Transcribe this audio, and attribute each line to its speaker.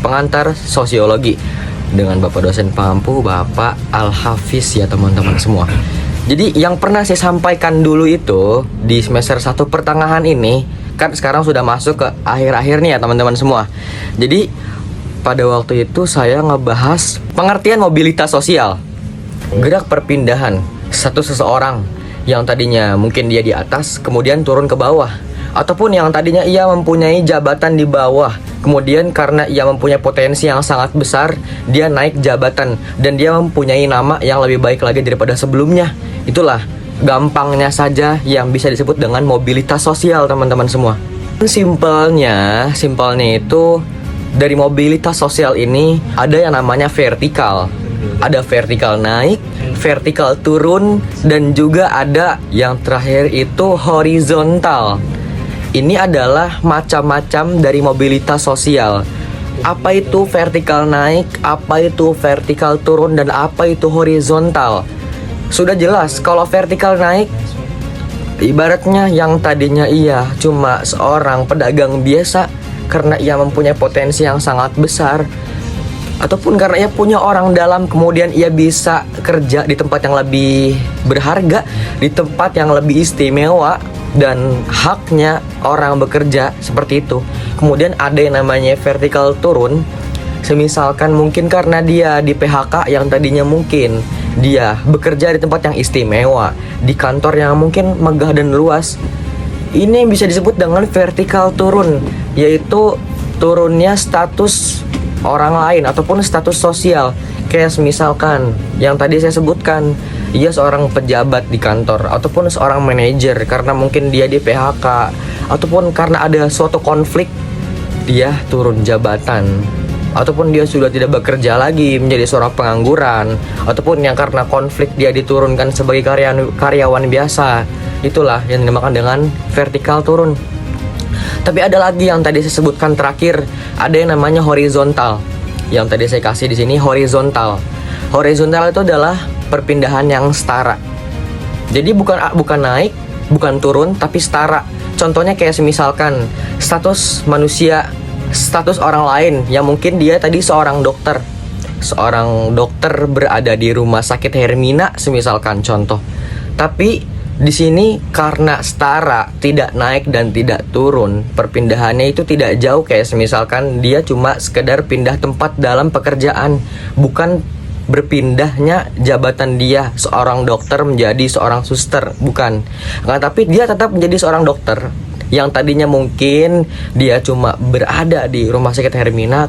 Speaker 1: pengantar sosiologi dengan Bapak dosen Pampu, Bapak Al-Hafiz ya teman-teman semua. Jadi yang pernah saya sampaikan dulu itu di semester 1 pertengahan ini, kan sekarang sudah masuk ke akhir-akhir nih ya teman-teman semua. Jadi pada waktu itu saya ngebahas pengertian mobilitas sosial, gerak perpindahan seseorang yang tadinya mungkin dia di atas kemudian turun ke bawah, ataupun yang tadinya ia mempunyai jabatan di bawah, kemudian karena ia mempunyai potensi yang sangat besar, dia naik jabatan dan dia mempunyai nama yang lebih baik lagi daripada sebelumnya. Itulah gampangnya saja yang bisa disebut dengan mobilitas sosial teman-teman semua. Simpelnya itu dari mobilitas sosial ini ada yang namanya vertikal. Ada vertikal naik, vertikal turun, dan juga ada yang terakhir itu horizontal. Ini adalah macam-macam dari mobilitas sosial. Apa itu vertikal naik, apa itu vertikal turun, dan apa itu horizontal? Sudah jelas kalau vertikal naik, ibaratnya yang tadinya ia cuma seorang pedagang biasa, karena ia mempunyai potensi yang sangat besar, ataupun karena ia punya orang dalam, kemudian ia bisa kerja di tempat yang lebih berharga, di tempat yang lebih istimewa, dan haknya orang bekerja seperti itu. Kemudian ada yang namanya vertikal turun, semisalkan mungkin karena dia di PHK yang tadinya mungkin dia bekerja di tempat yang istimewa, di kantor yang mungkin megah dan luas. Ini bisa disebut dengan vertikal turun, yaitu turunnya status orang lain ataupun status sosial. Kayak misalkan yang tadi saya sebutkan, ia seorang pejabat di kantor ataupun seorang manajer karena mungkin dia di PHK, ataupun karena ada suatu konflik dia turun jabatan, ataupun dia sudah tidak bekerja lagi menjadi seorang pengangguran, ataupun yang karena konflik dia diturunkan sebagai karyawan biasa. Itulah yang dinamakan dengan vertikal turun. Tapi ada lagi yang tadi saya sebutkan terakhir, ada yang namanya horizontal. Yang tadi saya kasih di sini horizontal. Horizontal itu adalah perpindahan yang setara. Jadi bukan naik, bukan turun, tapi setara. Contohnya kayak misalkan status manusia, status orang lain yang mungkin dia tadi seorang dokter. Seorang dokter berada di rumah sakit Hermina semisalkan contoh. Tapi di sini karena setara, tidak naik dan tidak turun, perpindahannya itu tidak jauh, kayak misalkan dia cuma sekedar pindah tempat dalam pekerjaan, bukan berpindahnya jabatan dia seorang dokter menjadi seorang suster, bukan. Nah, tapi dia tetap menjadi seorang dokter yang tadinya mungkin dia cuma berada di rumah sakit Hermina,